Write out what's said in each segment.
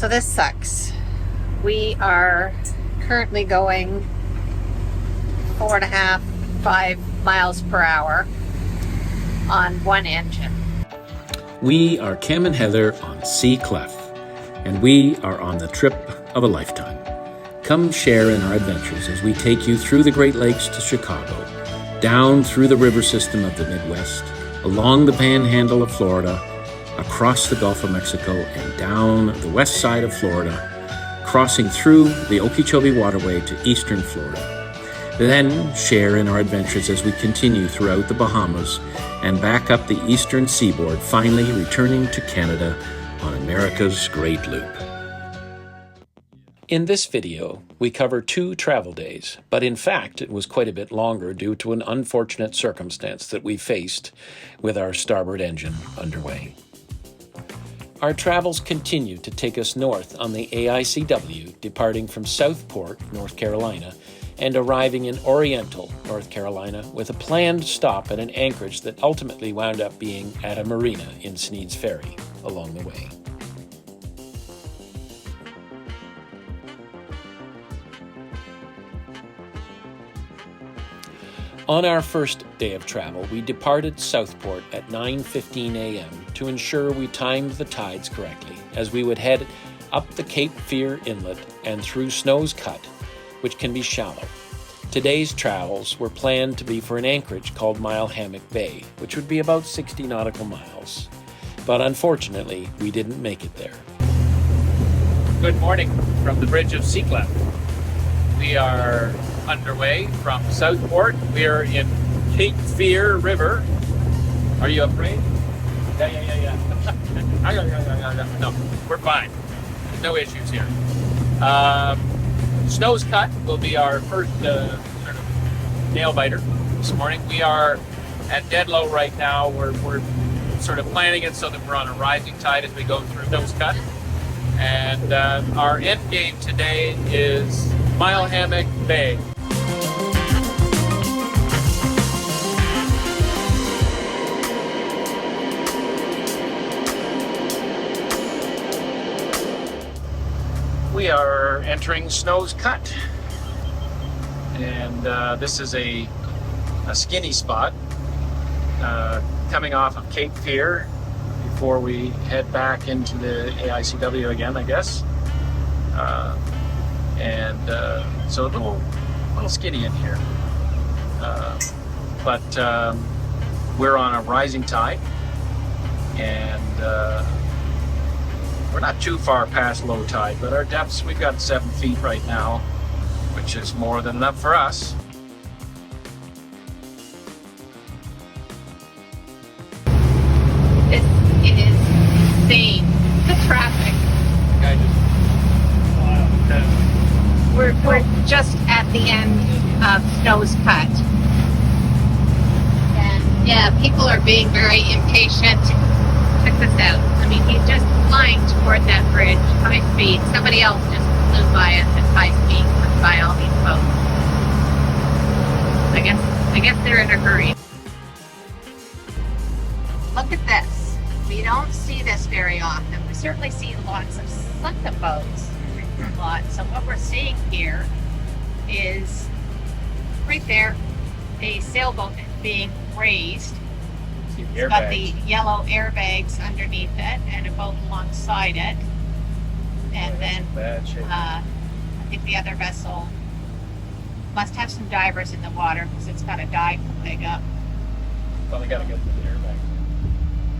So this sucks. We are currently going 4.5, 5 miles per hour on one engine. We are Cam and Heather on Sea Clef, and we are on the trip of a lifetime. Come share in our adventures as we take you through the Great Lakes to Chicago, down through the river system of the Midwest, along the panhandle of Florida, across the Gulf of Mexico, and down the west side of Florida, crossing through the Okeechobee Waterway to eastern Florida. Then share in our adventures as we continue throughout the Bahamas and back up the eastern seaboard, finally returning to Canada on America's Great Loop. In this video, we cover 2 travel days, but in fact it was quite a bit longer due to an unfortunate circumstance that we faced with our starboard engine underway. Our travels continue to take us north on the AICW, departing from Southport, North Carolina, and arriving in Oriental, North Carolina, with a planned stop at an anchorage that ultimately wound up being at a marina in Sneads Ferry along the way. On our first day of travel, we departed Southport at 9:15 a.m. to ensure we timed the tides correctly, as we would head up the Cape Fear Inlet and through Snow's Cut, which can be shallow. Today's travels were planned to be for an anchorage called Mile Hammock Bay, which would be about 60 nautical miles. But unfortunately, we didn't make it there. Good morning from the bridge of Sea Clef. We are underway from Southport. We are in Cape Fear River. Are you afraid? Yeah. No, we're fine. There's no issues here. Snow's Cut will be our first sort of nail biter this morning. We are at dead low right now. We're sort of planning it so that we're on a rising tide as we go through Snow's Cut. And our end game today is Mile Hammock Bay. We are entering Snow's Cut, and this is a skinny spot coming off of Cape Fear before we head back into the AICW again, I guess. So a little skinny in here, but we're on a rising tide, and we're not too far past low tide, but our depths, we've got 7 feet right now, which is more than enough for us. It is insane. The traffic. We're just at the end of Snow's Cut. And yeah, people are being very impatient. Check this out. I mean, he's just flying toward that bridge, high speed. Somebody else just flew by us at high speed, went by all these boats. I guess they're in a hurry. Look at this. We don't see this very often. We certainly see lots of sunken boats. A lot. So what we're seeing here is right there, a sailboat being raised. It's got the yellow airbags underneath it and a boat alongside it. And then I think the other vessel must have some divers in the water because it's got a dive flag up. Well, they gotta get to the airbag.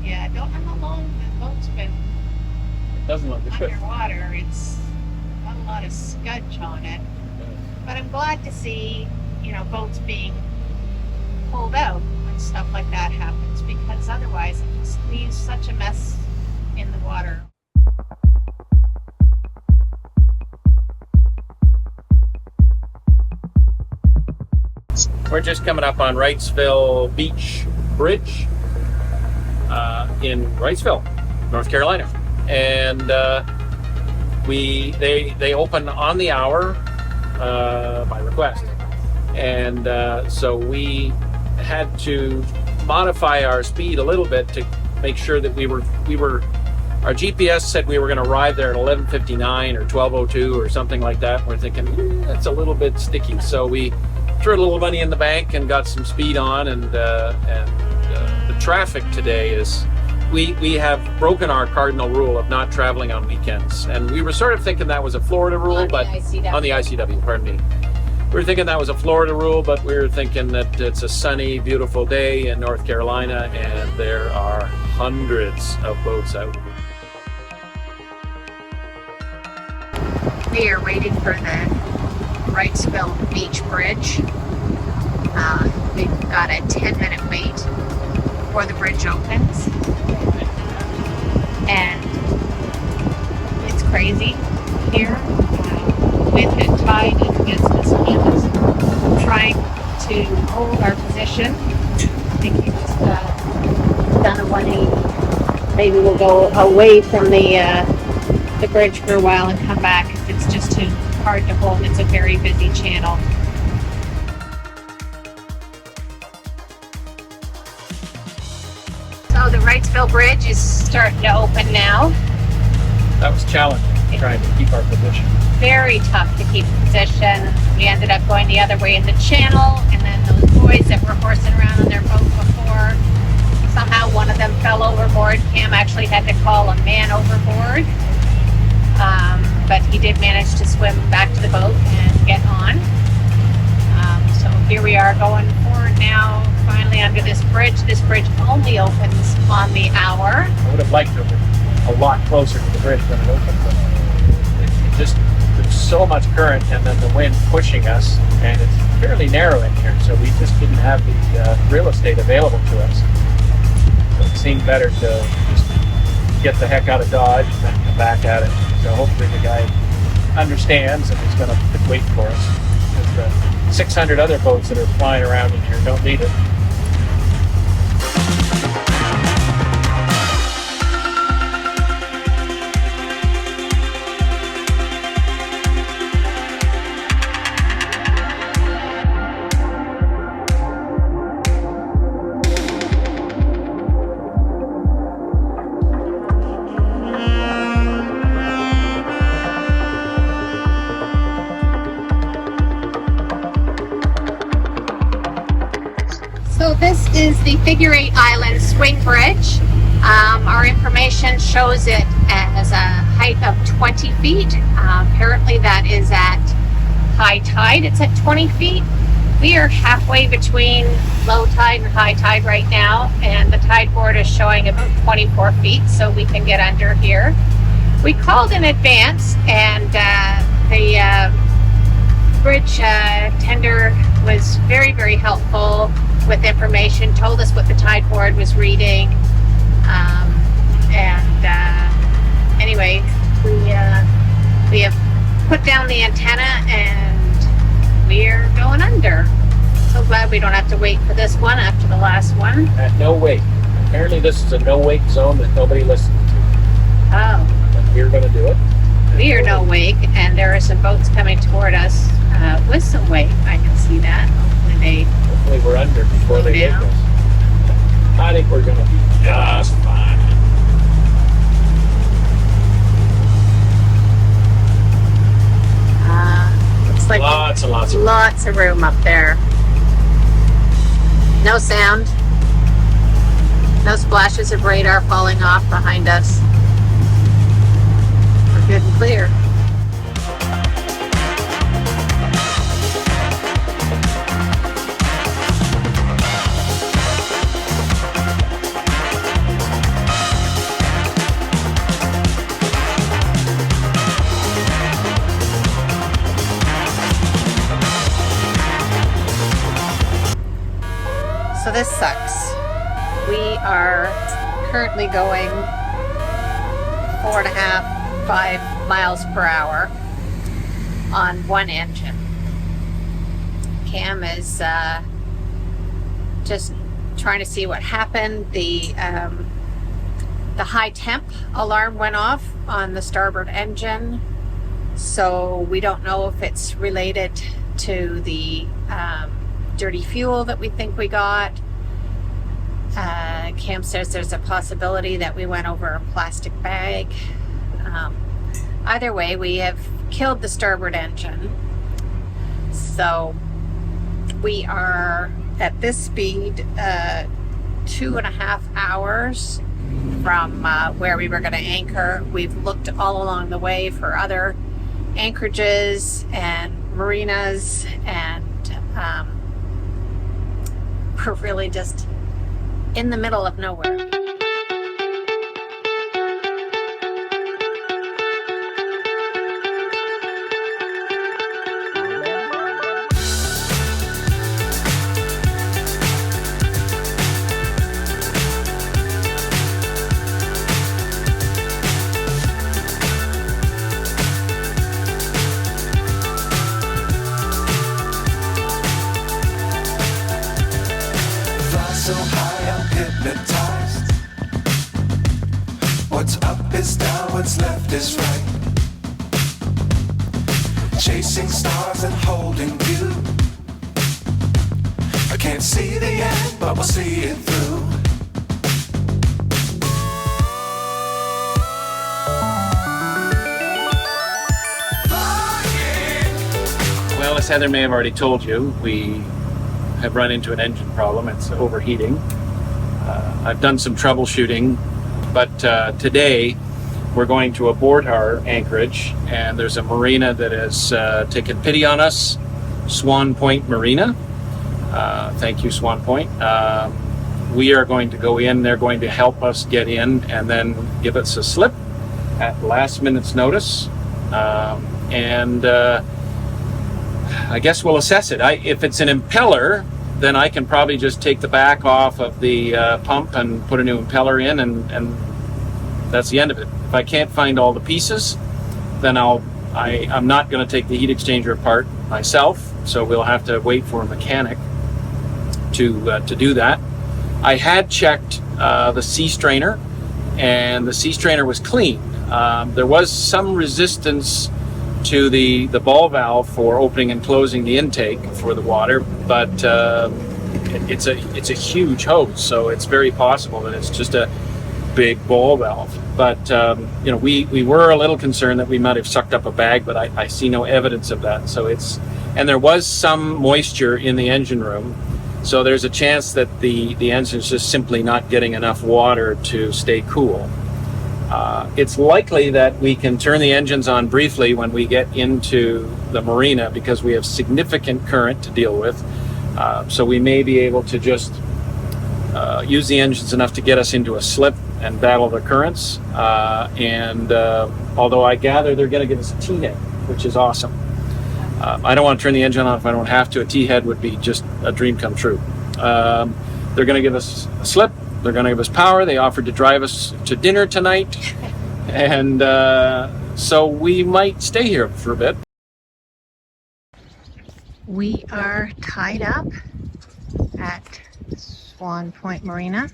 Yeah, I don't know how long the boat's been It doesn't look good. underwater. It's got a lot of scudge on it. But I'm glad to see, boats being pulled out when stuff like that happens, because otherwise it just leaves such a mess in the water. We're just coming up on Wrightsville Beach Bridge in Wrightsville, North Carolina, and they open on the hour by request, and so we had to modify our speed a little bit to make sure that we were Our GPS said we were going to arrive there at 11:59 or 12:02 or something like that. We're thinking that's a little bit sticky, so we threw a little money in the bank and got some speed on. And the traffic today is we have broken our cardinal rule of not traveling on weekends, and we were sort of thinking that was a Florida rule, but on the ICW, pardon me. We were thinking that was a Florida rule, but we were thinking that it's a sunny, beautiful day in North Carolina, and there are hundreds of boats out. We are waiting for the Wrightsville Beach Bridge. We've got a 10-minute wait before the bridge opens. And it's crazy here. Wind and tide is against us hands. Trying to hold our position. I think we just done a 180. Maybe we'll go away from the bridge for a while and come back. It's just too hard to hold. It's a very busy channel. So the Wrightsville Bridge is starting to open now. That was challenging, trying to keep our position. Very tough to keep position. We ended up going the other way in the channel, and then those boys that were horsing around on their boat before, somehow one of them fell overboard. Cam actually had to call a man overboard, but he did manage to swim back to the boat and get on. So here we are going forward now, finally under this bridge. This bridge only opens on the hour. I would have liked to have been a lot closer to the bridge when it opened, but there's so much current and then the wind pushing us, and it's fairly narrow in here, so we just didn't have the real estate available to us. So it seemed better to just get the heck out of Dodge and then come back at it. So hopefully the guy understands and is going to wait for us. Because the 600 other boats that are flying around in here don't need it. So this is the Figure 8 Island Swing Bridge. Our information shows it as a height of 20 feet. Apparently that is at high tide. It's at 20 feet. We are halfway between low tide and high tide right now, and the tide board is showing about 24 feet, so we can get under here. We called in advance, and the bridge tender was very, very helpful with information, told us what the tide board was reading, anyway, we have put down the antenna and we're going under. So glad we don't have to wait for this one after the last one. At no wake. Apparently this is a no wake zone that nobody listens to. Oh. But we're going to do it. We are no wake, and there are some boats coming toward us with some wake. I can see that. Hopefully we're under before they hit us. I think we're going to be just fine. Looks like Lots and lots of room. lots of room up there. No sound. No splashes of radar falling off behind us. We're good and clear. So this sucks. We are currently going 4.5, 5 miles per hour on one engine. Cam is just trying to see what happened. The high temp alarm went off on the starboard engine, so we don't know if it's related to the dirty fuel that we think we got. Cam says there's a possibility that we went over a plastic bag. Either way, we have killed the starboard engine. So we are at this speed 2.5 hours from where we were going to anchor. We've looked all along the way for other anchorages and marinas, and we're really just in the middle of nowhere. So high I'm hypnotized. What's up is down, what's left is right. Chasing stars and holding you. I can't see the end, but we'll see it through. Well, as Heather may have already told you, we have run into an engine problem. It's overheating. I've done some troubleshooting, but today we're going to abort our anchorage, and there's a marina that has taken pity on us, Swan Point Marina. Thank you, Swan Point. We are going to go in. They're going to help us get in and then give us a slip at last minute's notice. I guess we'll assess it. If it's an impeller, then I can probably just take the back off of the pump and put a new impeller in, and that's the end of it. If I can't find all the pieces, then I'm not going to take the heat exchanger apart myself, so we'll have to wait for a mechanic to do that. I had checked the sea strainer, and the sea strainer was clean. There was some resistance to the ball valve for opening and closing the intake for the water, but it's a huge hose, so it's very possible that it's just a big ball valve. But we were a little concerned that we might have sucked up a bag, but I see no evidence of that. So and there was some moisture in the engine room, so there's a chance that the engine's just simply not getting enough water to stay cool. It's likely that we can turn the engines on briefly when we get into the marina, because we have significant current to deal with. So we may be able to just use the engines enough to get us into a slip and battle the currents. Although I gather they're going to give us a T-head, which is awesome. I don't want to turn the engine on if I don't have to. A T-head would be just a dream come true. They're going to give us a slip. They're going to give us power. They offered to drive us to dinner tonight. And so we might stay here for a bit. We are tied up at Swan Point Marina.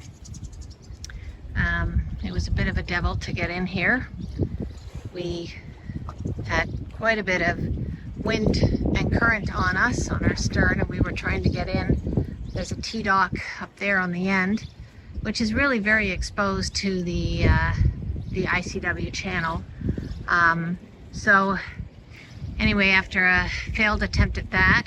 It was a bit of a devil to get in here. We had quite a bit of wind and current on us on our stern, and we were trying to get in. There's a T-dock up there on the end, which is really very exposed to the AICW channel. So anyway, after a failed attempt at that,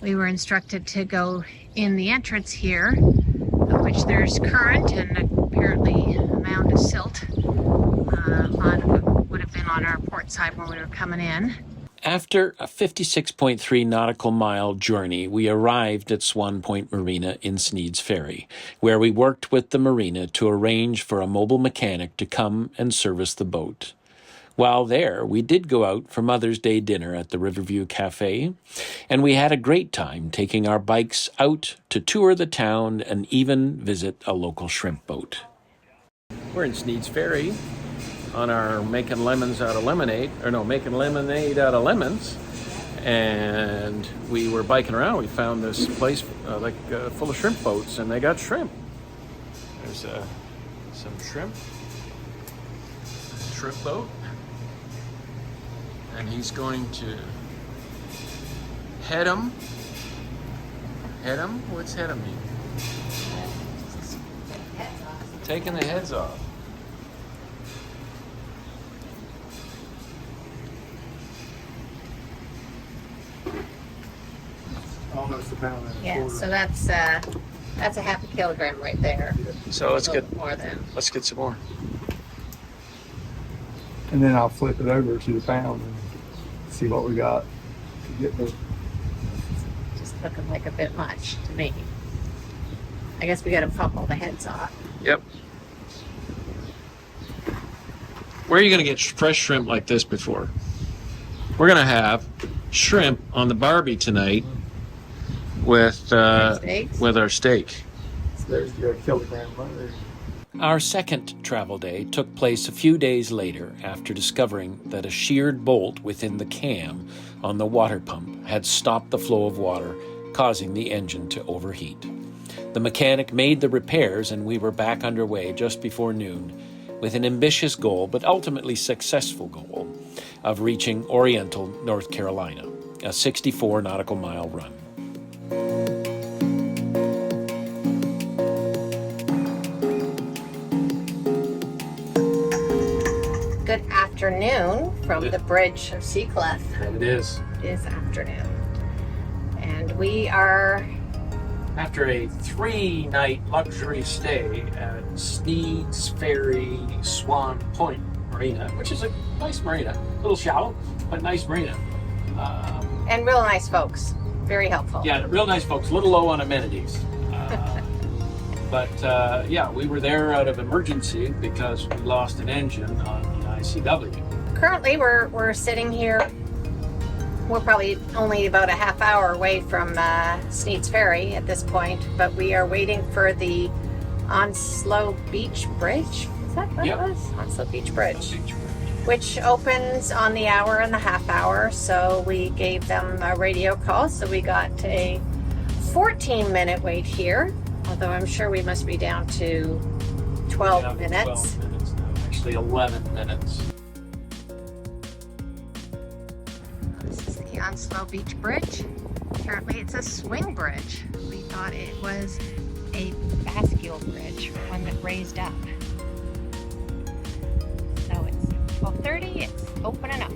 we were instructed to go in the entrance here, of which there's current and apparently a mound of silt on what would have been on our port side when we were coming in. After a 56.3 nautical mile journey, we arrived at Swan Point Marina in Sneads Ferry, where we worked with the marina to arrange for a mobile mechanic to come and service the boat. While there, we did go out for Mother's Day dinner at the Riverview Cafe, and we had a great time taking our bikes out to tour the town and even visit a local shrimp boat. We're in Sneads Ferry on our making lemonade out of lemons, and we were biking around. We found this place full of shrimp boats, and they got shrimp. There's some shrimp boat, and he's going to head 'em. What's head 'em mean? taking the heads off. Almost a pound and a Yeah, quarter. so that's a half a kilogram right there. So let's A get little more than. let's get some more. And then I'll flip it over to the pound and see what we got to get the. Just looking like a bit much to me. I guess we got to pop all the heads off. Yep. Where are you going to get fresh shrimp like this before? We're going to have shrimp on the Barbie tonight with Steaks? with our steak. So there's your kilogram right there. Our second travel day took place a few days later after discovering that a sheared bolt within the cam on the water pump had stopped the flow of water, causing the engine to overheat. The mechanic made the repairs and we were back underway just before noon with an ambitious goal, but ultimately successful goal, of reaching Oriental, North Carolina, a 64 nautical mile run. Good afternoon from the bridge of Sea Clef. It is. It is afternoon. And we are, After a 3-night luxury stay at Sneads Ferry Swan Point Marina, which is a nice marina, a little shallow, but nice marina. and real nice folks. Very helpful. Yeah, real nice folks, a little low on amenities. But yeah, we were there out of emergency because we lost an engine on the AICW. Currently, we're sitting here. We're probably only about a half hour away from Sneads Ferry at this point, but we are waiting for the Onslow Beach Bridge. Is that what Yep. it was? Onslow Beach Bridge, which opens on the hour and the half hour. So we gave them a radio call. So we got a 14-minute wait here, although I'm sure we must be down to 12 Yeah, minutes. 12 minutes now, actually 11 minutes. This is the Onslow Beach Bridge. Apparently it's a swing bridge. We thought it was a bascule bridge, one that raised up. So it's 12:30, it's opening up.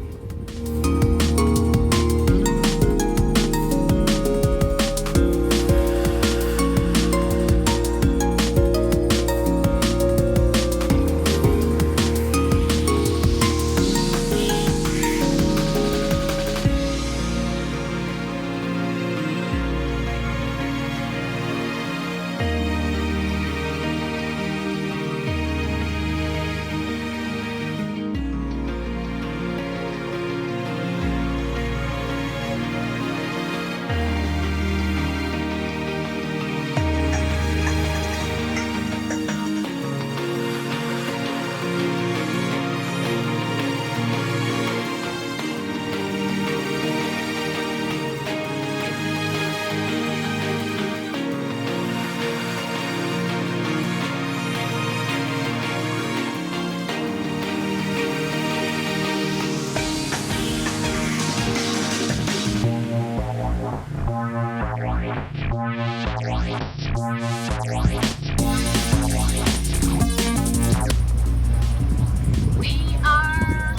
We are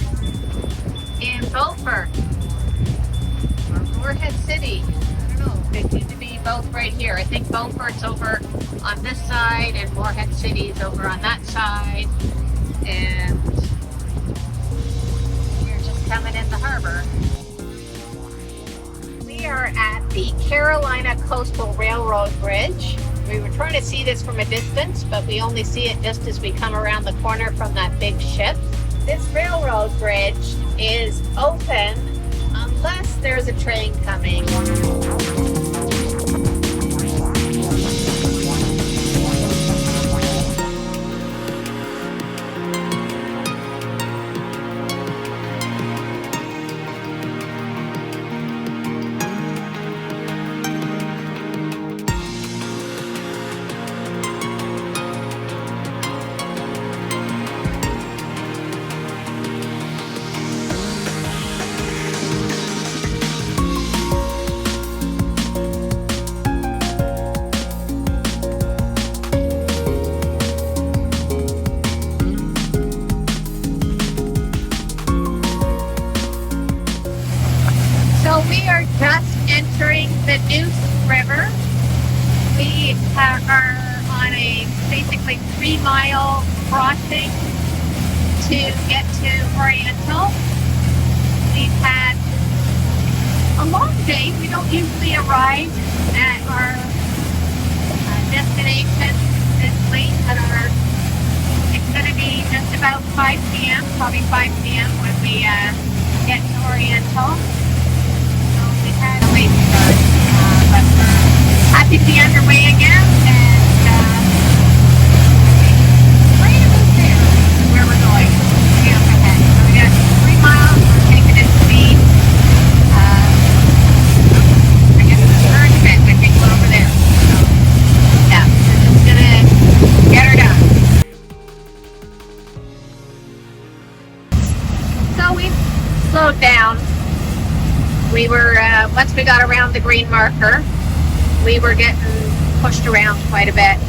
in Beaufort, or Morehead City. I don't know, they seem to be both right here. I think Beaufort's over on this side and Morehead City's over on that side. And we're just coming in the harbor. We are at the Carolina Coastal Railroad Bridge. We were trying to see this from a distance, but we only see it just as we come around the corner from that big ship. This railroad bridge is open unless there's a train coming. we are just entering the Sneads River. We are on a basically 3-mile crossing to get to Oriental. We've had a long day. We don't usually arrive at our destination this late, but it's going to be just about 5 p.m., probably 5 p.m. when we get to Oriental. So we had a late start, but we're happy to be underway again, and right about there is where we're going. Way up ahead. So we got 3 miles. We're taking it speed. I guess it's the third bit. I think we're over there. So yeah, we're just gonna get her done. So we've slowed down. We were, once we got around the green marker, we were getting pushed around quite a bit.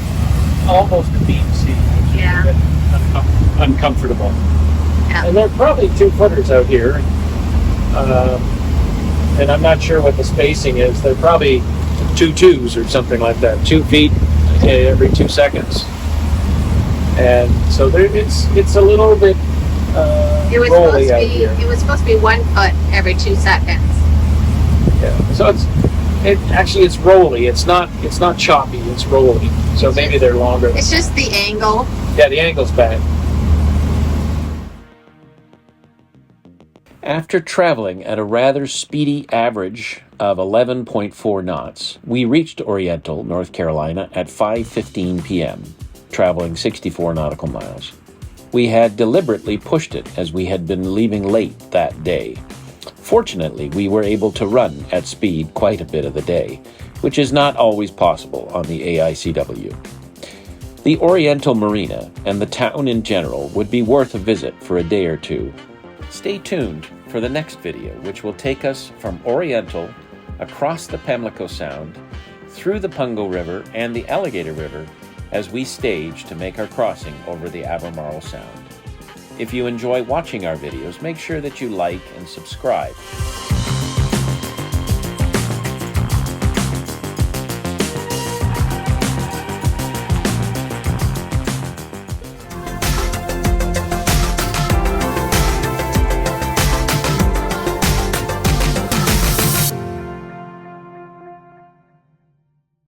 Almost a beach seat, which Yeah. is a bit uncomfortable. Yeah. And they're probably 2-footers out here. And I'm not sure what the spacing is. They're probably 2 2s or something like that. 2 feet every 2 seconds. And so it's a little bit It was rolly out here. It was supposed to be 1 foot every 2 seconds. Yeah. So it's rolly. It's not choppy. It's rolly. So maybe they're longer. It's just the angle. Yeah, the angle's bad. After traveling at a rather speedy average of 11.4 knots, we reached Oriental, North Carolina at 5:15 p.m., traveling 64 nautical miles. We had deliberately pushed it as we had been leaving late that day. Fortunately, we were able to run at speed quite a bit of the day, which is not always possible on the AICW. The Oriental Marina and the town in general would be worth a visit for a day or two. Stay tuned for the next video, which will take us from Oriental across the Pamlico Sound, through the Pungo River and the Alligator River as we stage to make our crossing over the Albemarle Sound. If you enjoy watching our videos, make sure that you like and subscribe.